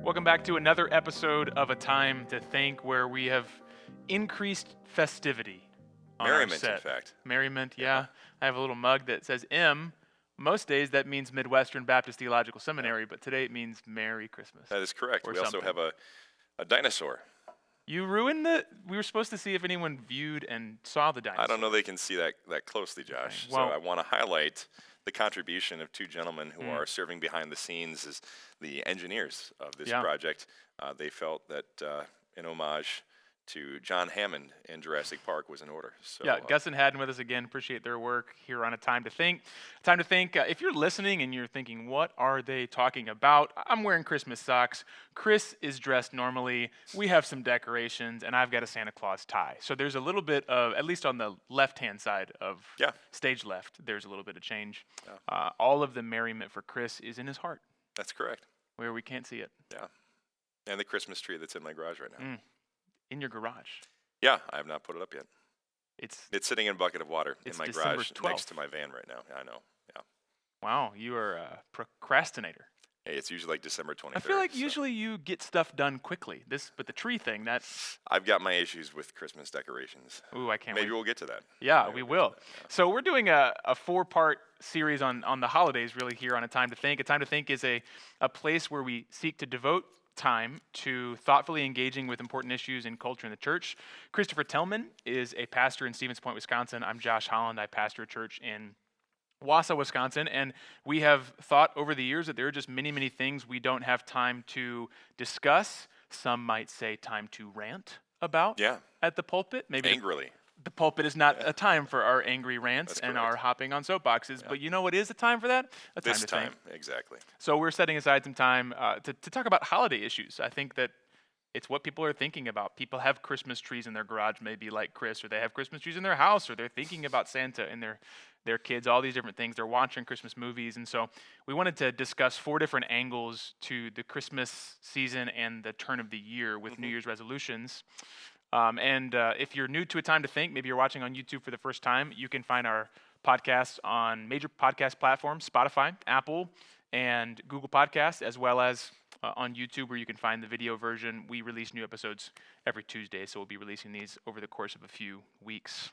Welcome back to another episode of A Time to Think, where we have increased festivity on our Merriment, set. in fact. Merriment, yeah. I have a little mug that says M. Most days that means Midwestern Baptist Theological Seminary, but today it means Merry Christmas. That is correct. Or We also something. have a dinosaur. You ruined we were supposed to see if anyone viewed and saw the dinosaur. I don't know they can see that closely, Josh. Okay, well- So I want to highlight the contribution of two gentlemen who are serving behind the scenes as the engineers of this project. They felt that an homage to John Hammond in Jurassic Park was in order. So, Yeah, Gus and Haddon with us again. Appreciate their work here on A Time to Think. Time to Think, if you're listening and you're thinking, what are they talking about? I'm wearing Christmas socks. Chris is dressed normally. We have some decorations, and I've got a Santa Claus tie. So there's a little bit of, at least on the left-hand side of stage left, there's a little bit of change. Yeah. All of the merriment for Chris is in his heart, That's correct. where we can't see it. Yeah. And the Christmas tree that's in my garage right now. In your garage. Yeah, I have not put it up yet. It's sitting in a bucket of water in my December garage 12th. next to my van right now. I know. Yeah. Wow, you are a procrastinator. Hey, it's usually like December 23rd. I feel like so usually you get stuff done quickly. But the tree thing, I've got my issues with Christmas decorations. ooh, I can't Maybe wait. we'll get to that. Yeah, Maybe we we'll will. get to that, yeah. So we're doing a 4-part series on the holidays, really, here on A Time to Think. A Time to Think is a place where we seek to devote time to thoughtfully engaging with important issues in culture and the church. Christopher Tillman is a pastor in Stevens Point, Wisconsin. I'm Josh Holland. I pastor a church in Wausau, Wisconsin, and we have thought over the years that there are just many, many things we don't have time to discuss. Some might say time to rant about at the pulpit. Maybe Angrily. the pulpit is not a time for our angry rants That's and correct. our hopping on soapboxes, but you know what is a time for that? A time This to time, think. exactly. So we're setting aside some time to talk about holiday issues. I think that it's what people are thinking about. People have Christmas trees in their garage, maybe like Chris, or they have Christmas trees in their house, or they're thinking about Santa and their kids, all these different things. They're watching Christmas movies. And so we wanted to discuss 4 different angles to the Christmas season and the turn of the year with New Year's resolutions. If you're new to A Time to Think, maybe you're watching on YouTube for the first time, you can find our podcasts on major podcast platforms, Spotify, Apple, and Google Podcasts, as well as on YouTube, where you can find the video version. We release new episodes every Tuesday, so we'll be releasing these over the course of a few weeks.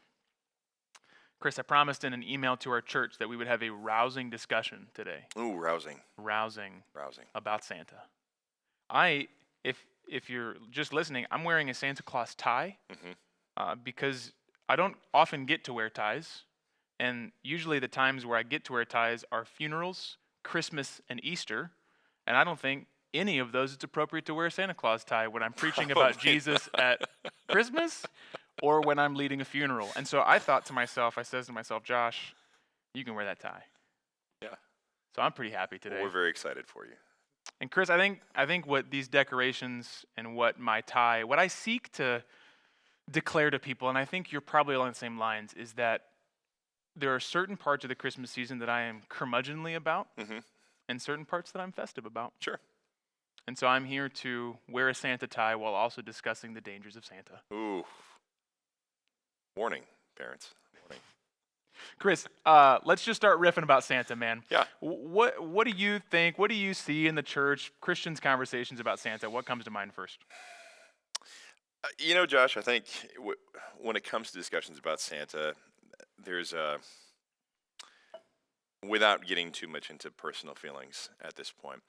Chris, I promised in an email to our church that we would have a rousing discussion today. Ooh, rousing. Rousing Rousing. about Santa. If you're just listening, I'm wearing a Santa Claus tie because I don't often get to wear ties. And usually the times where I get to wear ties are funerals, Christmas, and Easter. And I don't think any of those it's appropriate to wear a Santa Claus tie when I'm preaching about Jesus at Christmas or when I'm leading a funeral. And so I said to myself, Josh, you can wear that tie. Yeah. So I'm pretty happy today. Well, we're very excited for you. And Chris, I think what these decorations and what I seek to declare to people, and I think you're probably along the same lines, is that there are certain parts of the Christmas season that I am curmudgeonly about, and certain parts that I'm festive about. Sure. And so I'm here to wear a Santa tie while also discussing the dangers of Santa. Ooh. Warning, parents. Warning. Chris, let's just start riffing about Santa, man. Yeah. What do you think? What do you see in the church, Christians' conversations about Santa? What comes to mind first? Josh, I think when it comes to discussions about Santa, there's without getting too much into personal feelings at this point,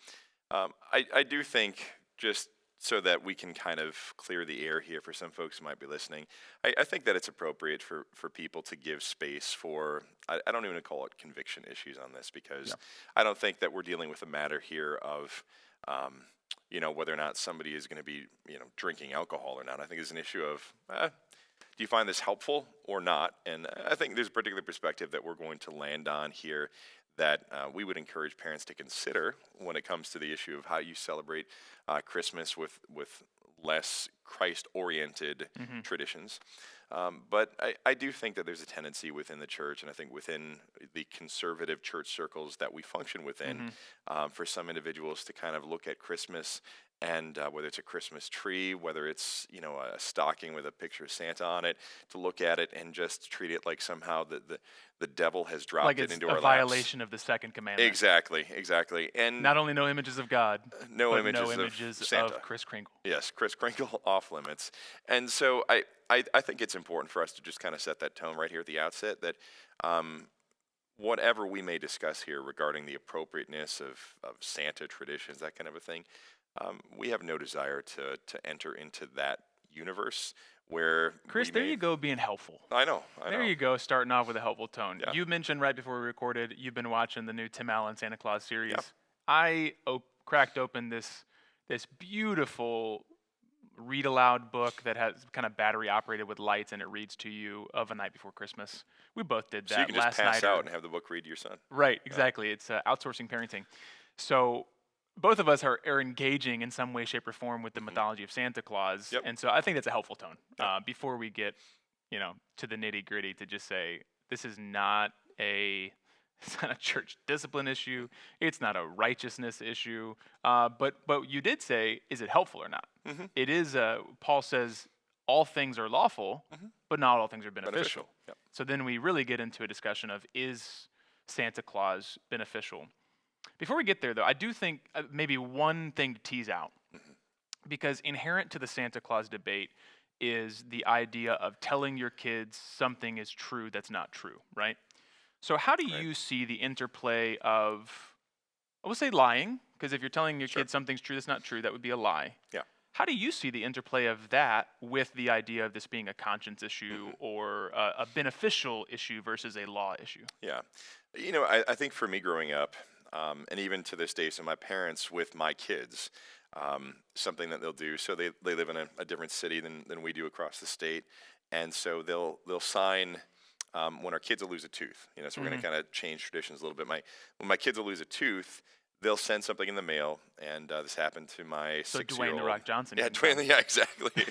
I do think, just so that we can kind of clear the air here for some folks who might be listening, I think that it's appropriate for people to give space for, I don't even call it conviction issues on this, because I don't think that we're dealing with a matter here of, whether or not somebody is going to be, drinking alcohol or not. I think it's an issue of, do you find this helpful or not? And I think there's a particular perspective that we're going to land on here that we would encourage parents to consider when it comes to the issue of how you celebrate Christmas with less Christ-oriented traditions. But I do think that there's a tendency within the church, and I think within the conservative church circles that we function within, for some individuals to kind of look at Christmas and whether it's a Christmas tree, whether it's a stocking with a picture of Santa on it, to look at it and just treat it like somehow the devil has Like dropped it it's into a our laps. violation of the second commandment. Exactly, and Not only no images of God, no but no images of images of Santa. Kris Kringle. Yes, Kris Kringle off limits. And so I think it's important for us to just kind of set that tone right here at the outset that um, whatever we may discuss here regarding the appropriateness of Santa traditions, that kind of a thing, we have no desire to enter into that universe where Chris, we there may. you go being helpful. I know. There you go, starting off with a helpful tone. Yeah. You mentioned right before we recorded, you've been watching the new Tim Allen Santa Claus series. Yeah. I cracked open this beautiful read aloud book that has kind of battery operated with lights, and it reads to you of A Night Before Christmas. We both did that So you can just last pass night. out and have the book read to your son. Right, exactly. It's outsourcing parenting. So both of us are engaging in some way, shape, or form with the mythology of Santa Claus, Yep. and so I think that's a helpful tone. Before we get, to the nitty gritty, to just say this is not it's not a church discipline issue. It's not a righteousness issue. But you did say, is it helpful or not? Mm-hmm. It is. Paul says all things are lawful, but not all things are beneficial. Yep. So then we really get into a discussion of, is Santa Claus beneficial? Before we get there, though, I do think maybe one thing to tease out, because inherent to the Santa Claus debate is the idea of telling your kids something is true that's not true, right? So how do you see the interplay of, I will say lying, because if you're telling your kids something's true that's not true, that would be a lie. Yeah. How do you see the interplay of that with the idea of this being a conscience issue or a beneficial issue versus a law issue? Yeah. I think for me growing up, and even to this day, so my parents with my kids, something that they'll do, so they live in a different city than we do across the state, and so they'll sign when our kids will lose a tooth. So we're going to kind of change traditions a little bit. When my kids will lose a tooth, they'll send something in the mail, and this happened to my 6-year-old. Dwayne "The Rock" Johnson. Yeah, Dwayne. Yeah, exactly.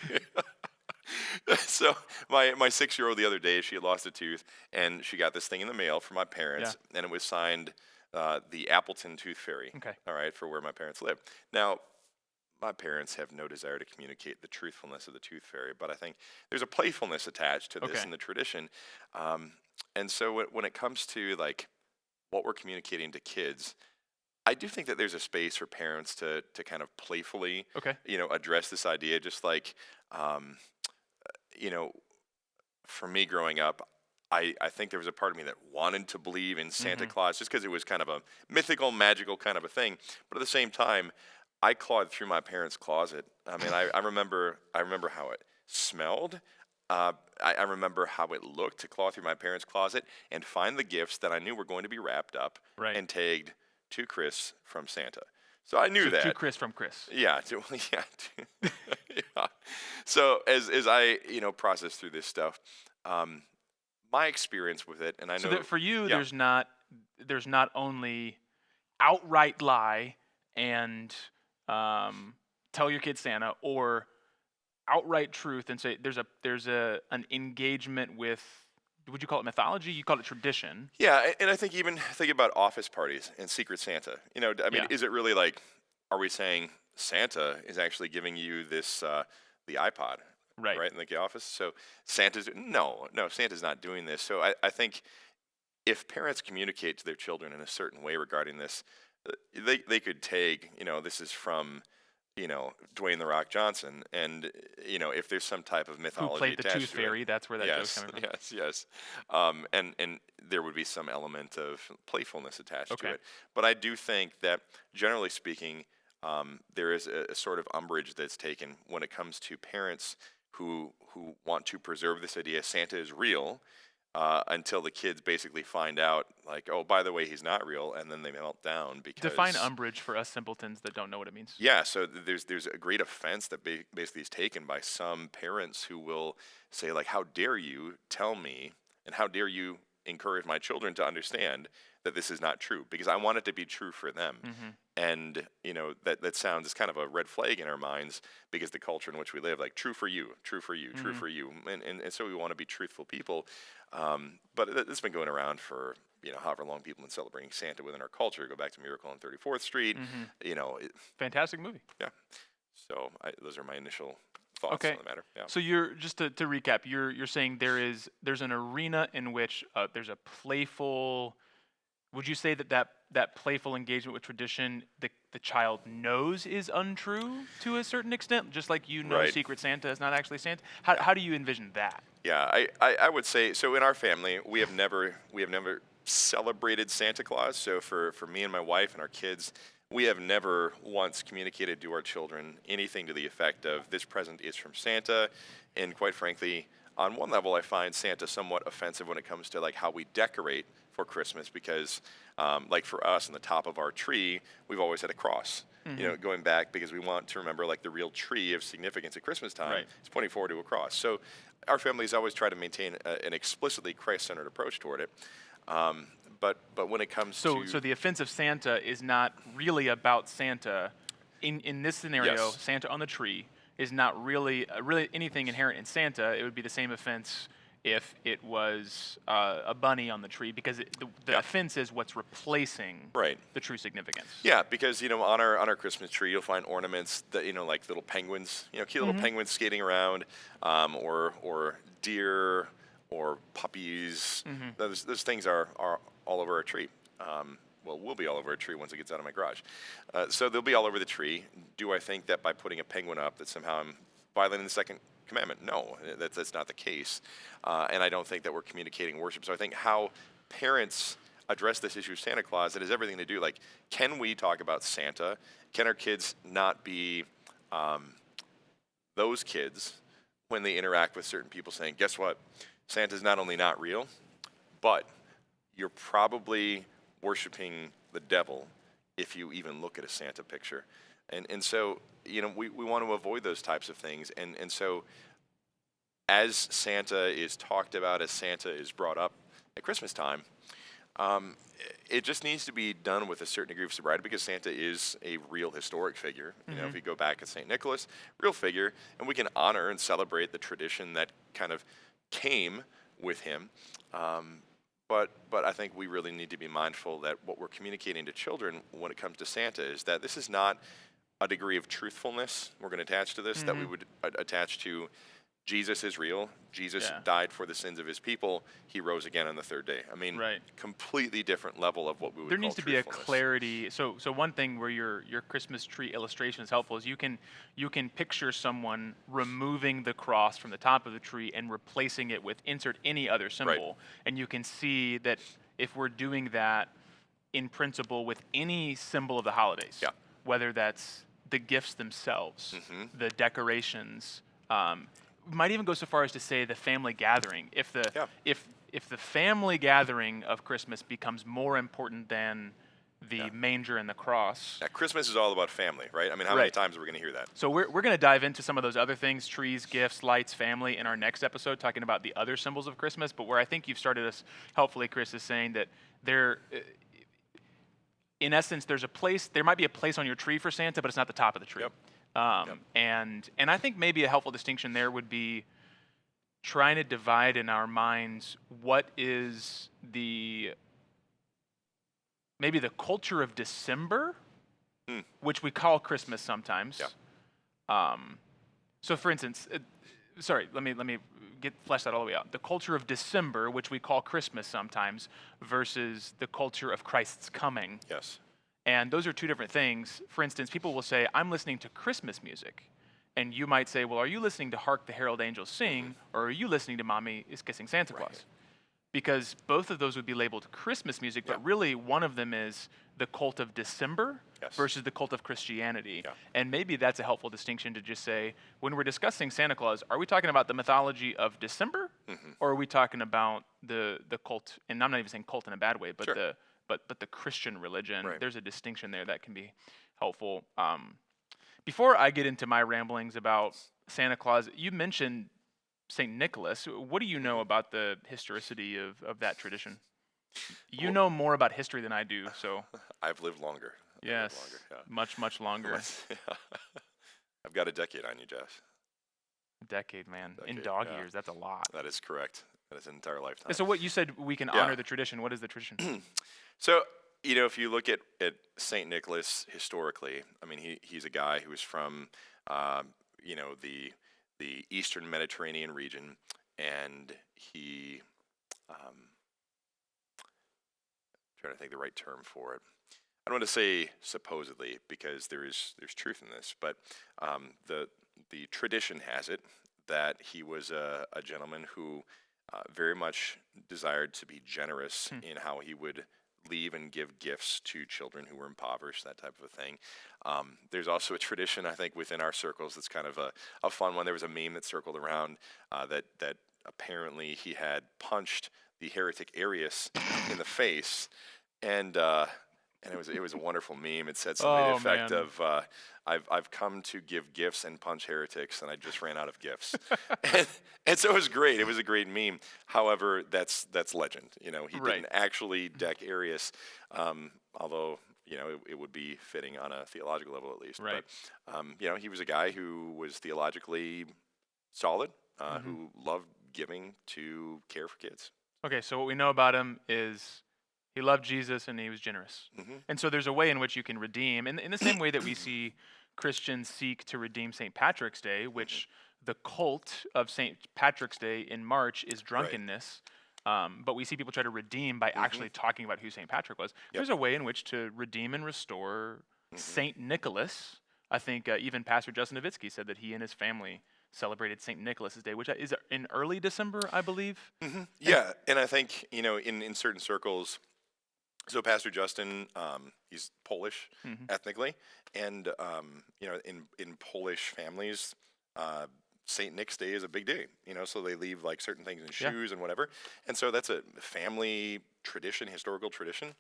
So my 6-year-old the other day, she had lost a tooth, and she got this thing in the mail from my parents, and it was signed the Appleton Tooth Fairy. Okay. All right, for where my parents live. Now, my parents have no desire to communicate the truthfulness of the Tooth Fairy, but I think there's a playfulness attached to this in the tradition. And so when it comes to like what we're communicating to kids, I do think that there's a space for parents to kind of playfully, address this idea. Just like, for me growing up, I think there was a part of me that wanted to believe in Santa Claus just because it was kind of a mythical, magical kind of a thing. But at the same time, I clawed through my parents' closet. I mean, I remember how it smelled. I remember how it looked to claw through my parents' closet and find the gifts that I knew were going to be wrapped up and tagged to Chris from Santa. So I knew that. To Chris from Chris. Yeah. Yeah. So as I process through this stuff, my experience with it, and I know so that for you, there's not only outright lie and tell your kid Santa, or outright truth and say there's an engagement with, would you call it mythology? You call it tradition. Yeah, and I think even think about office parties and Secret Santa. I mean, is it really like, are we saying Santa is actually giving you this the iPod, right in the office? So Santa's Santa's not doing this. So I think if parents communicate to their children in a certain way regarding this, they could take, this is from, Dwayne "The Rock" Johnson, and if there's some type of mythology who played the attached Tooth to Fairy, it, that's where that joke's coming from. yes, and there would be some element of playfulness attached to Okay. it. But I do think that generally speaking, there is a sort of umbrage that's taken when it comes to parents who want to preserve this idea Santa is real. Until the kids basically find out, like, oh, by the way, he's not real, and then they melt down because. Define umbrage for us simpletons that don't know what it means. Yeah, so there's a great offense that basically is taken by some parents who will say, like, how dare you tell me, and how dare you encourage my children to understand that this is not true, because I want it to be true for them. And that sounds as kind of a red flag in our minds, because the culture in which we live, like, true for you, true for you, true for you, and so we want to be truthful people. But it's been going around for however long people have been celebrating Santa within our culture. Go back to Miracle on 34th Street. Fantastic movie. Yeah. So those are my initial thoughts Okay. on the matter. Yeah. So you're just to recap, you're saying there's an arena in which there's a playful. Would you say that playful engagement with tradition, the child knows is untrue to a certain extent, just like Right. Secret Santa is not actually Santa? Yeah. How do you envision that? Yeah. I would say so. In our family, we have never celebrated Santa Claus. So for me and my wife and our kids, we have never once communicated to our children anything to the effect of this present is from Santa. And quite frankly, on one level, I find Santa somewhat offensive when it comes to like how we decorate for Christmas because, like for us, on the top of our tree, we've always had a cross. You know, going back because we want to remember like the real tree of significance at Christmas time Right. is pointing forward to a cross. So our families always try to maintain an explicitly Christ-centered approach toward it. But when it comes So to the offensive Santa is not really about Santa. In this scenario, yes, Santa on the tree is not really anything inherent in Santa. It would be the same offense if it was a bunny on the tree, because the yeah, offense is what's replacing right. the true significance. Yeah, because on our Christmas tree you'll find ornaments that like little penguins, cute little penguins skating around, or deer or puppies. Those things are all over our tree. Well, will be all over a tree once it gets out of my garage. So they'll be all over the tree. Do I think that by putting a penguin up that somehow I'm violating the second commandment? No, that's not the case. And I don't think that we're communicating worship. So I think how parents address this issue of Santa Claus, it has everything to do, like, can we talk about Santa? Can our kids not be those kids when they interact with certain people saying, guess what? Santa's not only not real, but you're probably worshiping the devil if you even look at a Santa picture. And so, we want to avoid those types of things. And so as Santa is talked about, as Santa is brought up at Christmas time, it just needs to be done with a certain degree of sobriety because Santa is a real historic figure. If you go back to St. Nicholas, real figure, and we can honor and celebrate the tradition that kind of came with him. But I think we really need to be mindful that what we're communicating to children when it comes to Santa is that this is not a degree of truthfulness we're going to attach to this, that we would attach to Jesus is real. Jesus died for the sins of his people. He rose again on the third day. I mean, Right. completely different level of what we would There call needs to be a truthfulness. clarity. So one thing where your Christmas tree illustration is helpful is you can picture someone removing the cross from the top of the tree and replacing it with insert any other symbol, and you can see that if we're doing that in principle with any symbol of the holidays, Yeah. whether that's the gifts themselves, the decorations, might even go so far as to say the family gathering. If the family gathering of Christmas becomes more important than the manger and the cross. Yeah, Christmas is all about family, right? I mean, how many times are we going to hear that? So we're going to dive into some of those other things, trees, gifts, lights, family, in our next episode, talking about the other symbols of Christmas. But where I think you've started us helpfully, Chris, is saying that in essence, there might be a place on your tree for Santa, but it's not the top of the tree. Yep. And I think maybe a helpful distinction there would be trying to divide in our minds what is maybe the culture of December, which we call Christmas sometimes. Yeah. So for instance, let me flesh that all the way out. The culture of December, which we call Christmas sometimes, versus the culture of Christ's coming. Yes. And those are two different things. For instance, people will say, I'm listening to Christmas music. And you might say, well, are you listening to Hark the Herald Angels Sing, or are you listening to Mommy is Kissing Santa Claus? Because both of those would be labeled Christmas music, but really one of them is the cult of December versus the cult of Christianity. Yeah. And maybe that's a helpful distinction to just say, when we're discussing Santa Claus, are we talking about the mythology of December, or are we talking about the cult, and I'm not even saying cult in a bad way, but the Christian religion? Right. There's a distinction there that can be helpful. Before I get into my ramblings about Santa Claus, you mentioned St. Nicholas. What do you know about the historicity of that tradition? You know more about history than I do, so. I've lived longer. Yes, much longer. I've got a decade on you, Josh. A decade, man. In Decade, dog years, that's a lot. That is correct. That is an entire lifetime. And so what you said, we can honor the tradition. What is the tradition? So if you look at Saint Nicholas historically, I mean, he's a guy who was from, the Eastern Mediterranean region, and he, trying to think the right term for it. I don't want to say supposedly because there's truth in this, but the tradition has it that he was a gentleman who very much desired to be generous in how he would leave and give gifts to children who were impoverished, that type of a thing. There's also a tradition, I think, within our circles that's kind of a fun one. There was a meme that circled around that apparently he had punched the heretic Arius in the face, and it was a wonderful meme. It said something to the effect man. of I've come to give gifts and punch heretics, and I just ran out of gifts. and so it was great. It was a great meme. However, that's legend. He Right. didn't actually deck Arius, although it would be fitting on a theological level at least. Right. But he was a guy who was theologically solid, who loved giving to care for kids. Okay, so what we know about him is he loved Jesus and he was generous. And so there's a way in which you can redeem, in the same way that we see Christians seek to redeem St. Patrick's Day, which the cult of St. Patrick's Day in March is drunkenness. But we see people try to redeem by actually talking about who St. Patrick was. There's a way in which to redeem and restore St. Nicholas. I think even Pastor Justin Nowitzki said that he and his family celebrated St. Nicholas's Day, which is in early December, I believe. Yeah, and I think in certain circles. So Pastor Justin, he's Polish ethnically, and in Polish families, Saint Nick's Day is a big day. So they leave like certain things in shoes and whatever, and so that's a family tradition, historical tradition.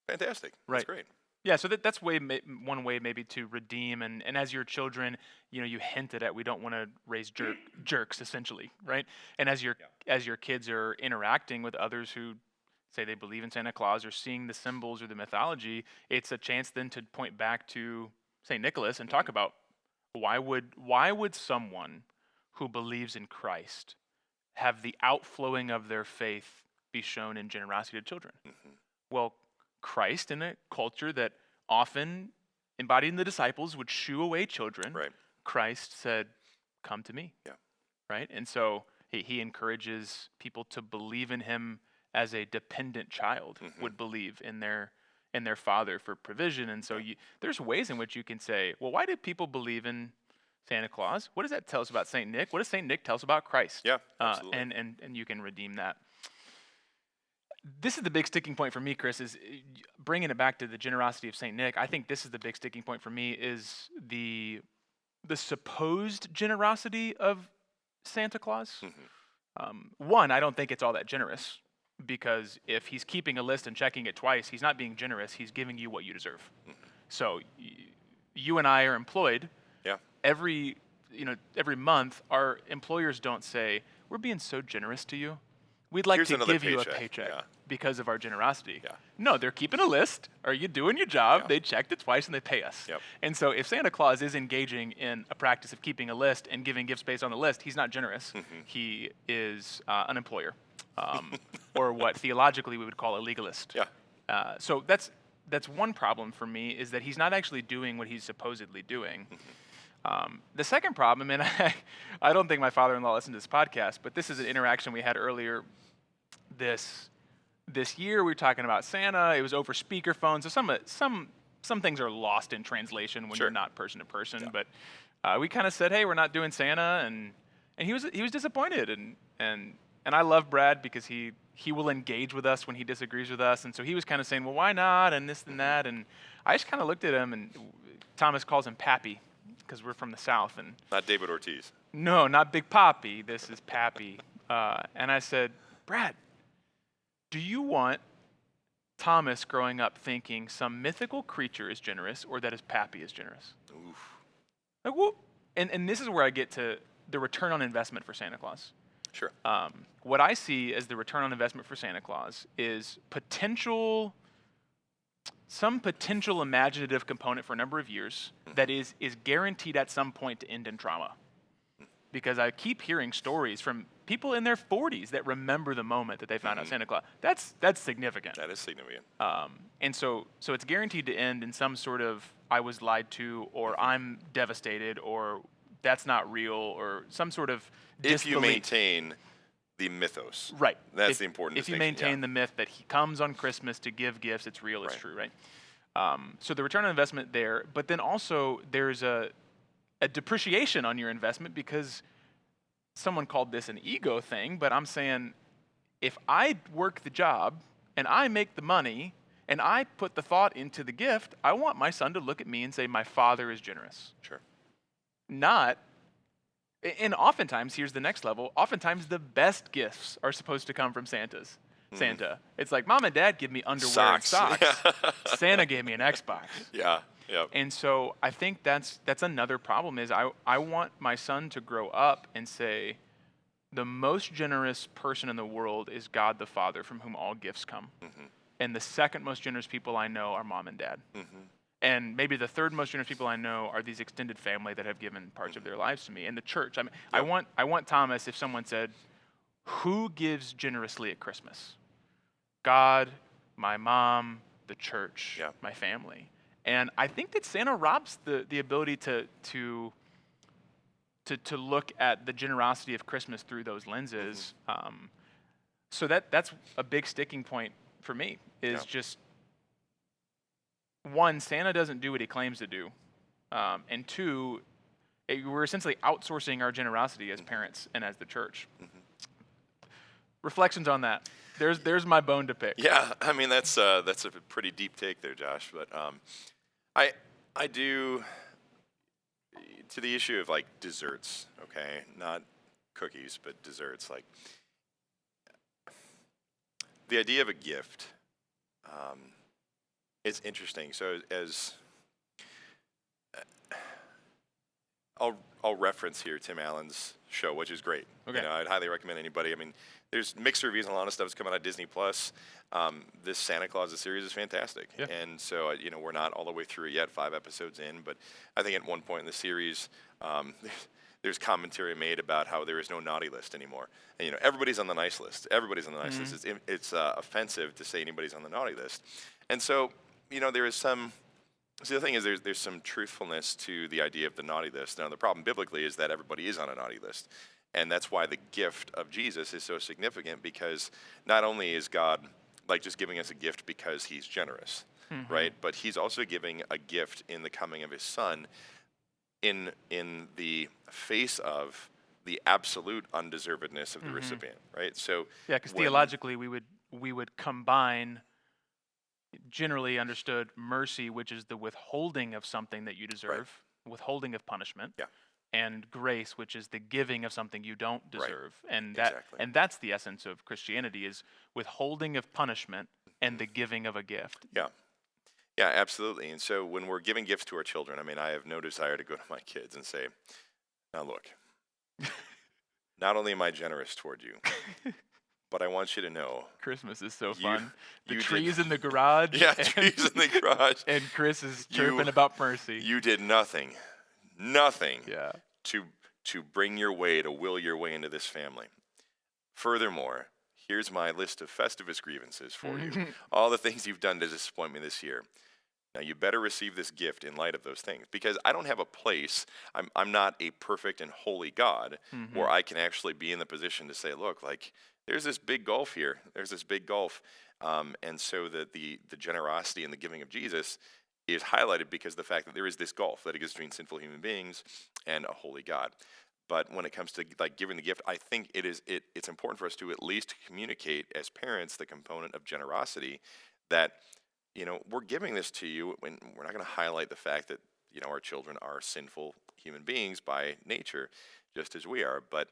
Fantastic, that's great. Yeah, so that's one way maybe to redeem, and as your children, you hinted at we don't want to raise jerks essentially, right? And as your kids are interacting with others who say they believe in Santa Claus or seeing the symbols or the mythology, it's a chance then to point back to St. Nicholas and talk about why would someone who believes in Christ have the outflowing of their faith be shown in generosity to children? Well, Christ, in a culture that often embodying the disciples would shoo away children, Christ said, "Come to me." Right? And so he encourages people to believe in him as a dependent child would believe in their father for provision. And so there's ways in which you can say, well, why did people believe in Santa Claus? What does that tell us about St. Nick? What does St. Nick tell us about Christ? Yeah, absolutely. And you can redeem that. This is the big sticking point for me, Chris, is bringing it back to the generosity of St. Nick. I think this is the big sticking point for me is the supposed generosity of Santa Claus. One, I don't think it's all that generous. Because if he's keeping a list and checking it twice, he's not being generous. He's giving you what you deserve. So you and I are employed. Yeah. Every month, our employers don't say, "We're being so generous to you. We'd like to give you a paycheck because of our generosity." No, they're keeping a list. Are you doing your job? They checked it twice and they pay us. And so if Santa Claus is engaging in a practice of keeping a list and giving gifts based on the list, he's not generous. He is an employer. Or what theologically we would call a legalist. So that's one problem for me is that he's not actually doing what he's supposedly doing. The second problem, and I don't think my father-in-law listened to this podcast, but this is an interaction we had earlier this year. We were talking about Santa. It was over speakerphone, so some things are lost in translation when you're not person to person. But we kind of said, "Hey, we're not doing Santa," and he was disappointed, and I love Brad because he will engage with us when he disagrees with us. And so he was kind of saying, well, why not? And this and that. And I just kind of looked at him, and Thomas calls him Pappy because we're from the South. And not David Ortiz. No, not Big Pappy. This is Pappy. And I said, Brad, do you want Thomas growing up thinking some mythical creature is generous or that his Pappy is generous? Oof. Like, whoop. And this is where I get to the return on investment for Santa Claus. Sure. What I see as the return on investment for Santa Claus is some potential imaginative component for a number of years that is guaranteed at some point to end in trauma. Because I keep hearing stories from people in their 40s that remember the moment that they found out Mhm. Santa Claus. That's significant. That is significant. And so it's guaranteed to end in some sort of I was lied to, or Mhm. I'm devastated, or that's not real, or some sort of If you disbelief. maintain the mythos. Right. That's the important If you distinction. Yeah. maintain the myth that he comes on Christmas to give gifts, it's real, it's Right. true, right? So the return on investment there, but then also there's a depreciation on your investment because someone called this an ego thing, but I'm saying if I work the job and I make the money and I put the thought into the gift, I want my son to look at me and say, my father is generous. Sure. Not, and oftentimes, here's the next level, oftentimes the best gifts are supposed to come from Santa. It's like, mom and dad give me underwear and Socks. socks. Santa gave me an Xbox. Yeah. Yep. And so I think that's another problem is I want my son to grow up and say, the most generous person in the world is God the Father, from whom all gifts come. Mhm. And the second most generous people I know are mom and dad. Mhm. And maybe the third most generous people I know are these extended family that have given parts of their lives to me. And the church. I mean, Yep. I want Thomas, if someone said, who gives generously at Christmas? God, my mom, the church, Yeah. my family. And I think that Santa robs the ability to look at the generosity of Christmas through those lenses. So that's a big sticking point for me is Yeah. just one, Santa doesn't do what he claims to do, and two, we're essentially outsourcing our generosity as parents and as the church. Reflections on that. There's my bone to pick. Yeah, I mean that's a pretty deep take there, Josh. But I do to the issue of like desserts. Okay, not cookies, but desserts. Like the idea of a gift is interesting. So as I'll reference here Tim Allen's show, which is great. Okay. You know, I'd highly recommend anybody. I mean, there's mixed reviews and a lot of stuff that's coming out of Disney Plus. This Santa Claus the series is fantastic, Yeah. and so you know we're not all the way through it yet, 5 episodes in, but I think at one point in the series, there's commentary made about how there is no naughty list anymore. And, you know, everybody's on the nice list. Everybody's on the nice list. It's offensive to say anybody's on the naughty list, and so you know there is some. So the thing is, there's some truthfulness to the idea of the naughty list. Now, the problem biblically is that everybody is on a naughty list. And that's why the gift of Jesus is so significant, because not only is God like just giving us a gift because he's generous, right? But he's also giving a gift in the coming of his son in the face of the absolute undeservedness of the recipient, right? So Yeah, because when- theologically we would combine generally understood mercy, which is the withholding of something that you deserve, withholding of punishment. Yeah. And grace, which is the giving of something you don't deserve. And Exactly. that's the essence of Christianity is withholding of punishment and the giving of a gift. Yeah. Yeah, absolutely. And so when we're giving gifts to our children, I mean, I have no desire to go to my kids and say, now look, not only am I generous toward you, but I want you to know. Christmas is so fun. The you did- trees in the garage. Yeah, and, trees in the garage. And Chris is chirping about mercy. You did nothing Yeah. to bring your way, to will your way into this family. Furthermore, here's my list of Festivus grievances for you. All the things you've done to disappoint me this year. Now, you better receive this gift in light of those things, because I don't have a place, I'm not a perfect and holy God where I can actually be in the position to say, look, like, there's this big gulf here. There's this big gulf. And so the generosity and the giving of Jesus is highlighted because of the fact that there is this gulf that exists between sinful human beings and a holy God. But when it comes to like giving the gift, I think it's important for us to at least communicate as parents the component of generosity that, you know, we're giving this to you, and we're not going to highlight the fact that, you know, our children are sinful human beings by nature, just as we are, but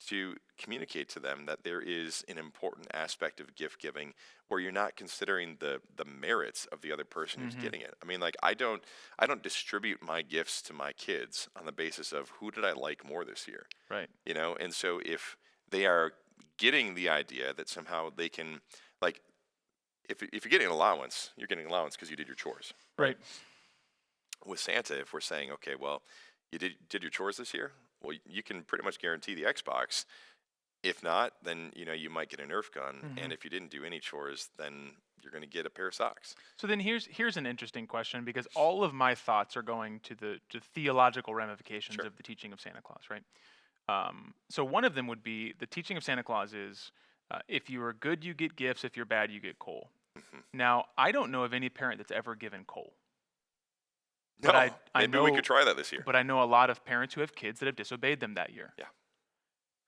to communicate to them that there is an important aspect of gift giving where you're not considering the merits of the other person who's getting it. I mean, like I don't distribute my gifts to my kids on the basis of who did I like more this year. Right. You know, and so if they are getting the idea that somehow they can, like, if you're getting an allowance, you're getting an allowance because you did your chores. Right. With Santa, if we're saying, okay, well, you did your chores this year, well, you can pretty much guarantee the Xbox If not, then you might get a Nerf gun, Mm-hmm. and if you didn't do any chores, then you're going to get a pair of socks. So then here's an interesting question, because all of my thoughts are going to the theological ramifications Sure. of the teaching of Santa Claus, right? So one of them would be the teaching of Santa Claus is if you are good, you get gifts. If you're bad, you get coal. Hmm. Now, I don't know of any parent that's ever given coal, No, but I maybe we know could try that this year. but I know a lot of parents who have kids that have disobeyed them that year. Yeah.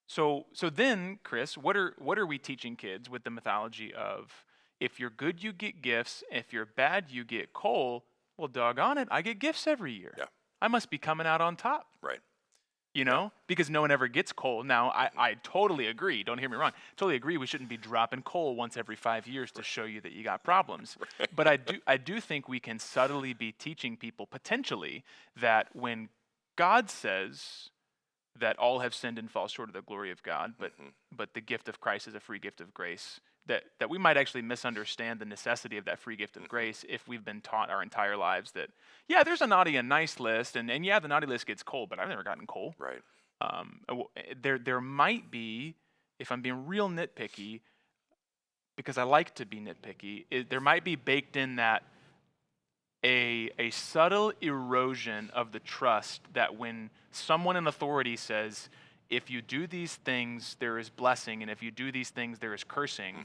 So then, Chris, what are we teaching kids with the mythology of if you're good, you get gifts. If you're bad, you get coal. Well, doggone it, I get gifts every year. Yeah. I must be coming out on top. Right. Because no one ever gets coal. Now, I totally agree. Don't hear me wrong. Totally agree. We shouldn't be dropping coal once every 5 years to show you that you got problems. Right. But I do think we can subtly be teaching people potentially that when God says that all have sinned and fall short of the glory of God, but the gift of Christ is a free gift of grace, that we might actually misunderstand the necessity of that free gift of grace if we've been taught our entire lives that, yeah, there's a naughty and nice list, and yeah, the naughty list gets coal, but I've never gotten coal. Right. There might be, if I'm being real nitpicky, because I like to be nitpicky, there might be baked in that a subtle erosion of the trust that when someone in authority says, if you do these things, there is blessing, and if you do these things, there is cursing,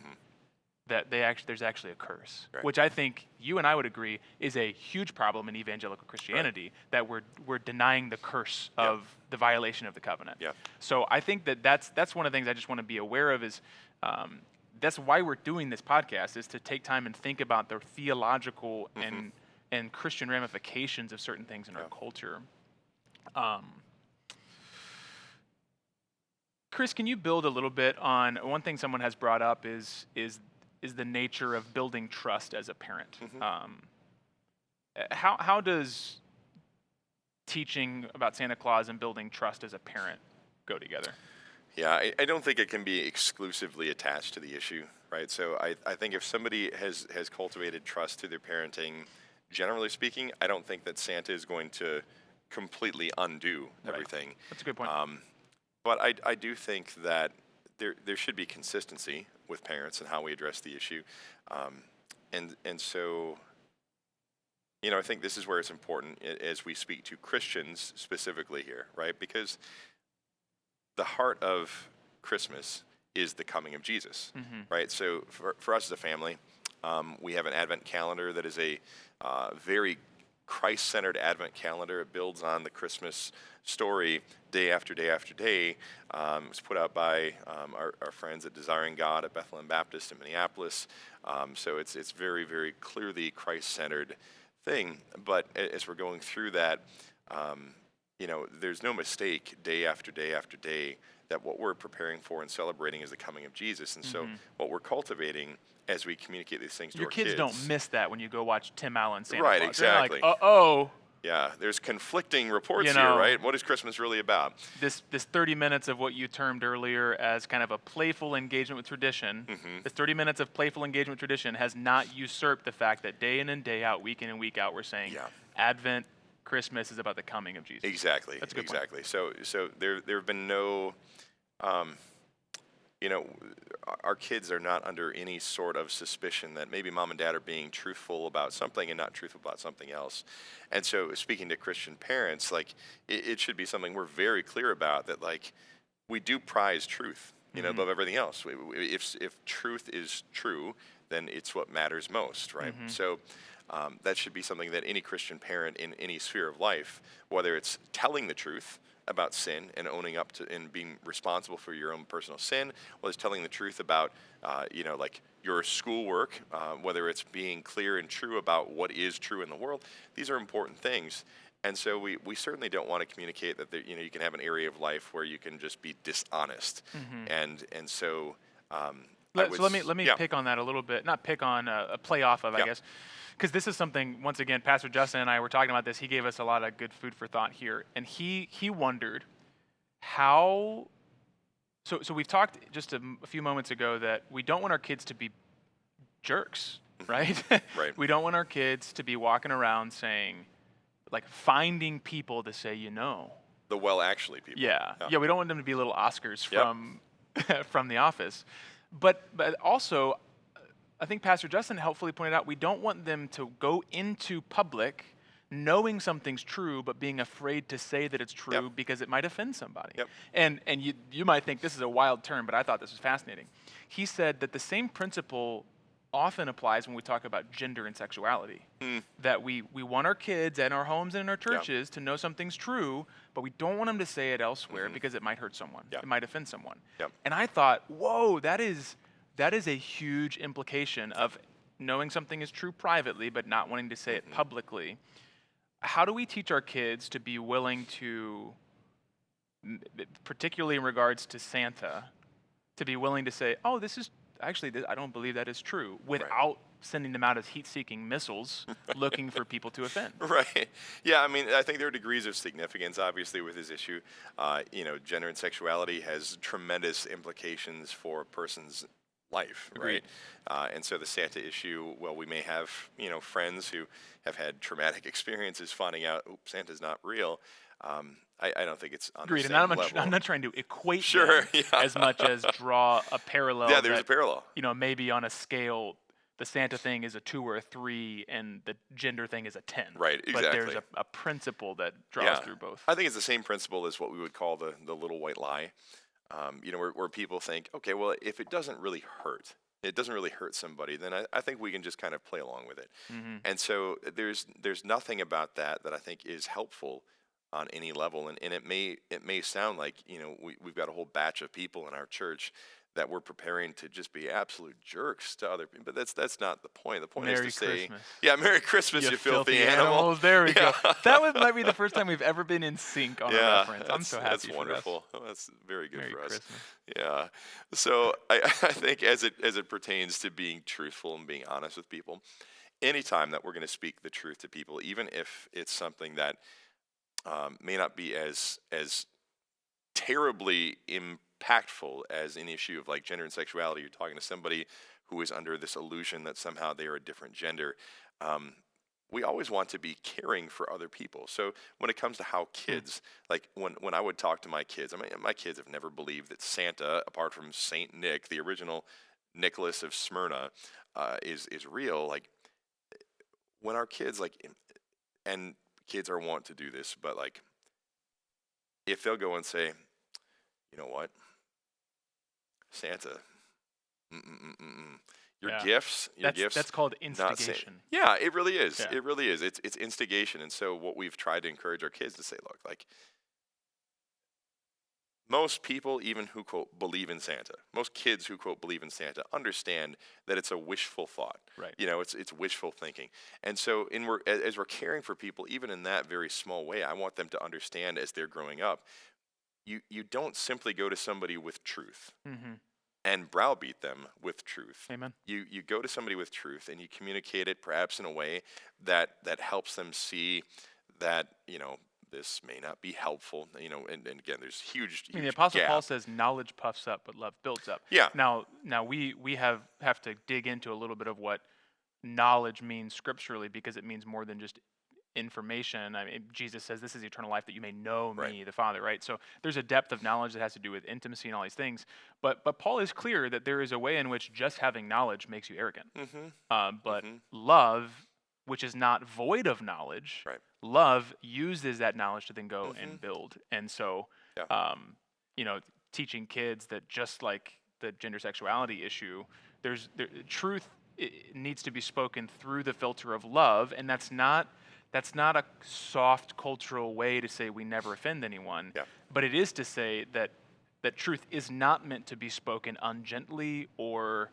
that there's actually a curse, Right. which I think you and I would agree is a huge problem in evangelical Christianity, that we're denying the curse of the violation of the covenant. Yeah. So I think that's one of the things I just want to be aware of is that's why we're doing this podcast, is to take time and think about the theological and Christian ramifications of certain things in our culture. Chris, can you build a little bit on one thing someone has brought up is the nature of building trust as a parent? How does teaching about Santa Claus and building trust as a parent go together? Yeah, I don't think it can be exclusively attached to the issue, right? So I think if somebody has cultivated trust through their parenting, generally speaking, I don't think that Santa is going to completely undo everything. That's a good point. But I do think that there should be consistency with parents and how we address the issue. And so, I think this is where it's important as we speak to Christians specifically here, right? Because the heart of Christmas is the coming of Jesus, right? So for us as a family, we have an Advent calendar that is a very Christ-centered Advent calendar. It builds on the Christmas story day after day after day. It was put out by our friends at Desiring God at Bethlehem Baptist in Minneapolis. So it's very, very clearly Christ-centered thing. But as we're going through that, there's no mistake day after day after day that what we're preparing for and celebrating is the coming of Jesus. And so what we're cultivating as we communicate these things to Your our kids don't miss that when you go watch Tim Allen Santa Right, Claus. exactly. They're like, uh-oh. Yeah, there's conflicting reports You here, know, right? What is Christmas really about? This 30 minutes of what you termed earlier as kind of a playful engagement with tradition, this 30 minutes of playful engagement with tradition has not usurped the fact that day in and day out, week in and week out, we're saying Advent, Christmas is about the coming of Jesus. Exactly. That's a good exactly. So there have been no, our kids are not under any sort of suspicion that maybe mom and dad are being truthful about something and not truthful about something else. And so speaking to Christian parents, like it should be something we're very clear about, that like we do prize truth, above everything else. If truth is true, then it's what matters most, right? So that should be something that any Christian parent in any sphere of life, whether it's telling the truth about sin and owning up to and being responsible for your own personal sin, whether it's telling the truth about, like your schoolwork, whether it's being clear and true about what is true in the world, these are important things. And so we certainly don't want to communicate that you can have an area of life where you can just be dishonest. And so let me pick on that a little bit. Not pick on, a play off of, I guess. Because this is something, once again, Pastor Justin and I were talking about this. He gave us a lot of good food for thought here. And he wondered how... So we've talked just a few moments ago that we don't want our kids to be jerks, right? Right. We don't want our kids to be walking around saying, like, finding people to say, the well actually people. Yeah, we don't want them to be little Oscars from The Office. But also, I think Pastor Justin helpfully pointed out we don't want them to go into public knowing something's true, but being afraid to say that it's Yep. true because it might offend somebody. Yep. And you might think this is a wild term, but I thought this was fascinating. He said that the same principle often applies when we talk about gender and sexuality. That we want our kids and our homes and in our churches to know something's true, but we don't want them to say it elsewhere because it might hurt someone. Yep. It might offend someone. Yep. And I thought, whoa, that is a huge implication of knowing something is true privately, but not wanting to say it publicly. How do we teach our kids to be willing to, particularly in regards to Santa, to be willing to say, oh, this is actually, I don't believe that is true, without sending them out as heat-seeking missiles looking for people to offend? Right. Yeah, I mean, I think there are degrees of significance, obviously, with this issue. Gender and sexuality has tremendous implications for a person's life, Agreed. right? And so the Santa issue, well, we may have, friends who have had traumatic experiences finding out, oops, Santa's not real. I don't think it's on Agreed. the And same I'm level. not trying to equate Sure, them yeah. as much as draw a parallel. Yeah, there's that, a parallel. Maybe on a scale, the Santa thing is a 2 or a 3, and the gender thing is a 10. Right, But there's exactly. a principle that draws through both. I think it's the same principle as what we would call the little white lie. Where people think, okay, well, if it doesn't really hurt, it doesn't really hurt somebody, then I think we can just kind of play along with it. And so there's nothing about that I think is helpful on any level. And it may sound like, we've got a whole batch of people in our church that we're preparing to just be absolute jerks to other people. But that's not the point. The point Merry is to Christmas. say, yeah, Merry Christmas, you filthy animal. animals. There we Yeah. go. Might be the first time we've ever been in sync on a reference. I'm so happy that's for wonderful. us. Oh, that's very good Merry for us. Christmas. Yeah. So I think as it pertains to being truthful and being honest with people, anytime that we're going to speak the truth to people, even if it's something that may not be as terribly impactful as an issue of like gender and sexuality, you're talking to somebody who is under this illusion that somehow they are a different gender. We always want to be caring for other people. So when it comes to how kids, like when I would talk to my kids, I mean, my kids have never believed that Santa, apart from Saint Nick, the original Nicholas of Smyrna, is real. Like when our kids, and kids are wont to do this, but like if they'll go and say, you know what, Santa, your gifts, That's called not say, instigation. yeah, it really is. Yeah. It really is. It's instigation. And so what we've tried to encourage our kids to say, look, like most people, even who quote believe in Santa, most kids who quote believe in Santa understand that it's a wishful thought. Right. It's wishful thinking. And so as we're caring for people, even in that very small way, I want them to understand as they're growing up, you don't simply go to somebody with truth and browbeat them with truth. Amen. You go to somebody with truth and you communicate it perhaps in a way that helps them see that, this may not be helpful, and again, there's huge I mean, the Apostle gap. Paul says knowledge puffs up, but love builds up. Yeah. Now we have to dig into a little bit of what knowledge means scripturally, because it means more than just information. I mean, Jesus says, "This is eternal life, that you may know me, the Father." Right. So there's a depth of knowledge that has to do with intimacy and all these things. But Paul is clear that there is a way in which just having knowledge makes you arrogant. But love, which is not void of knowledge, love uses that knowledge to then go and build. And so, teaching kids that just like the gender sexuality issue, truth needs to be spoken through the filter of love, and that's not a soft cultural way to say we never offend anyone. Yeah. But it is to say that truth is not meant to be spoken ungently or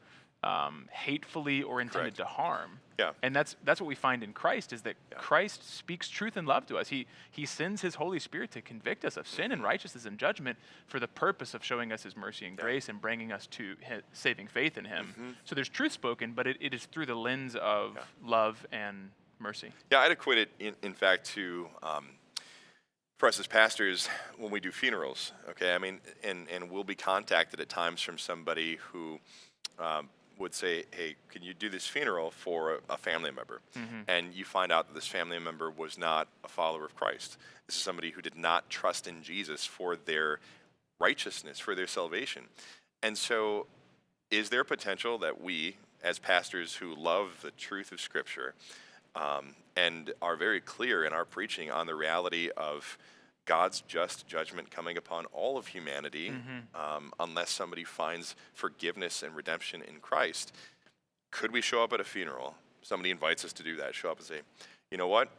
hatefully or intended to harm. Yeah. And that's what we find in Christ, is that Christ speaks truth and love to us. He sends his Holy Spirit to convict us of sin and righteousness and judgment for the purpose of showing us his mercy and grace and bringing us to saving faith in him. So there's truth spoken, but it is through the lens of love and mercy. Yeah, I'd equate it, in fact, to for us as pastors when we do funerals. Okay, I mean, and we'll be contacted at times from somebody who would say, "Hey, can you do this funeral for a family member?" And you find out that this family member was not a follower of Christ. This is somebody who did not trust in Jesus for their righteousness, for their salvation. And so, is there potential that we, as pastors who love the truth of Scripture, and are very clear in our preaching on the reality of God's just judgment coming upon all of humanity, unless somebody finds forgiveness and redemption in Christ, could we show up at a funeral? Somebody invites us to do that. Show up and say, you know what?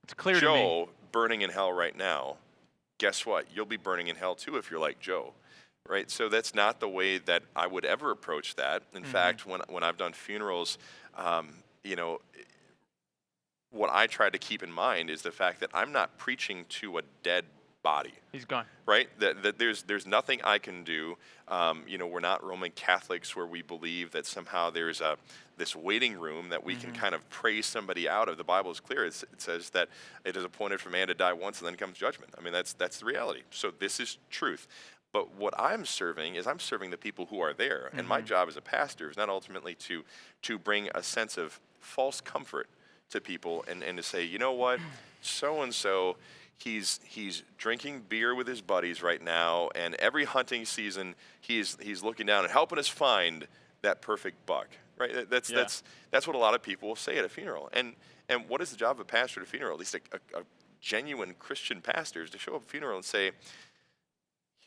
It's clear to me. Joe burning in hell right now. Guess what? You'll be burning in hell too if you're like Joe. Right? So that's not the way that I would ever approach that. In fact, when I've done funerals, you know, what I try to keep in mind is the fact that I'm not preaching to a dead body. He's gone. Right? That there's nothing I can do. You know, we're not Roman Catholics where we believe that somehow there's this waiting room that we can kind of pray somebody out of. The Bible is clear. It says that it is appointed for man to die once and then comes judgment. I mean, that's the reality. So this is truth. But what I'm serving is I'm serving the people who are there. And my job as a pastor is not ultimately to bring a sense of false comfort to people and to say, you know what, so-and-so, he's drinking beer with his buddies right now, and every hunting season he's looking down and helping us find that perfect buck. Right? That's what a lot of people will say at a funeral. And what is the job of a pastor at a funeral? At least a genuine Christian pastor is to show up at a funeral and say,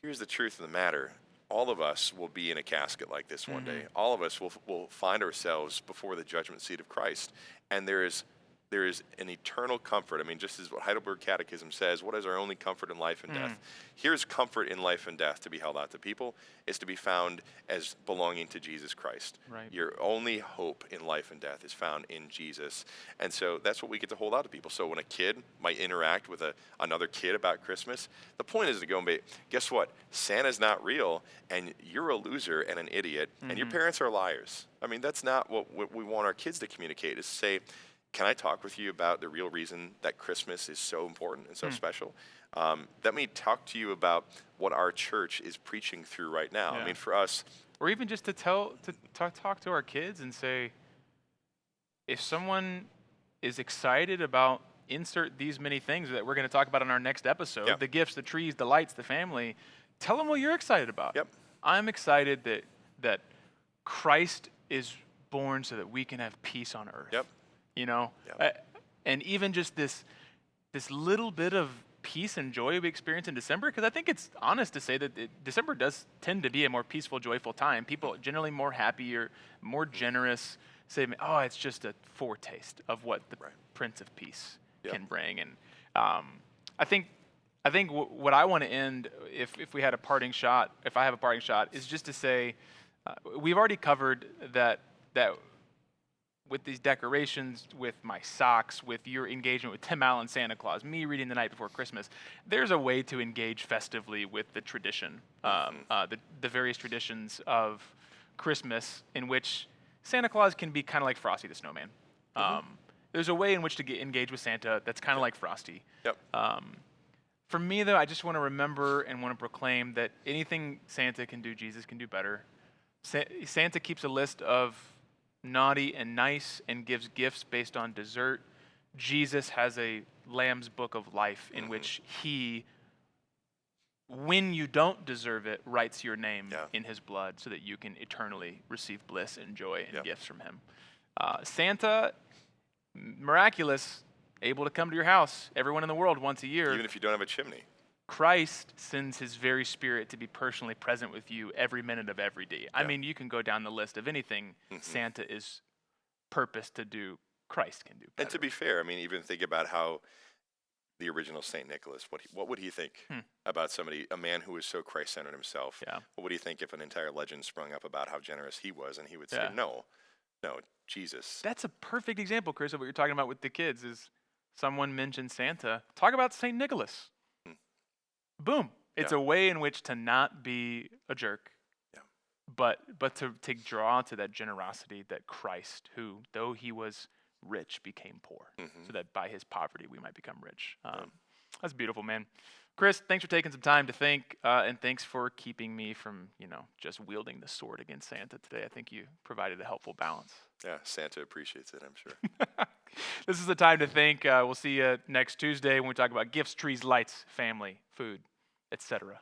here's the truth of the matter. All of us will be in a casket like this one day. All of us will find ourselves before the judgment seat of Christ. And there is an eternal comfort. I mean, just as what Heidelberg Catechism says, what is our only comfort in life and death? Here's comfort in life and death to be held out to people, is to be found as belonging to Jesus Christ. Right. Your only hope in life and death is found in Jesus. And so that's what we get to hold out to people. So when a kid might interact with another kid about Christmas, the point is to go and be, guess what? Santa's not real, and you're a loser and an idiot, and your parents are liars. I mean, that's not what we want our kids to communicate, is to say, can I talk with you about the real reason that Christmas is so important and so special? Let me talk to you about what our church is preaching through right now. I mean, for us, or even just to talk to our kids and say, if someone is excited about insert these many things that we're going to talk about in our next episode, the gifts, the trees, the lights, the family, tell them what you're excited about. I'm excited that Christ is born so that we can have peace on earth. You know, and even just this little bit of peace and joy we experience in December, because I think it's honest to say that December does tend to be a more peaceful, joyful time. People are generally more happier, more generous. Say, oh, it's just a foretaste of what the Prince of Peace can bring. And I think what I want to end, if we had a parting shot, if I have a parting shot, is just to say, we've already covered that with these decorations, with my socks, with your engagement with Tim Allen, Santa Claus, me reading The Night Before Christmas, there's a way to engage festively with the tradition, the various traditions of Christmas, in which Santa Claus can be kind of like Frosty the Snowman. There's a way in which to engage with Santa that's kind of like Frosty. For me, though, I just want to remember and want to proclaim that anything Santa can do, Jesus can do better. Santa keeps a list of naughty and nice and gives gifts based on dessert. Jesus has a Lamb's Book of Life in which he, when you don't deserve it, writes your name in his blood so that you can eternally receive bliss and joy and gifts from him. Santa, miraculous, able to come to your house, everyone in the world once a year. Even if you don't have a chimney. Christ sends his very spirit to be personally present with you every minute of every day. I mean, you can go down the list of anything Santa is purposed to do, Christ can do better. And to be fair, I mean, even think about how the original St. Nicholas, what would he think about a man who was so Christ-centered himself? What would he think if an entire legend sprung up about how generous he was, and he would say, no, Jesus. That's a perfect example, Chris, of what you're talking about with the kids, is someone mentioned Santa. Talk about St. Nicholas. Boom. It's a way in which to not be a jerk, but to draw to that generosity that Christ, who, though he was rich, became poor, so that by his poverty we might become rich. That's beautiful, man. Chris, thanks for taking some time to think, and thanks for keeping me from, just wielding the sword against Santa today. I think you provided a helpful balance. Yeah, Santa appreciates it, I'm sure. This is the time to think. We'll see you next Tuesday when we talk about gifts, trees, lights, family, food, etc.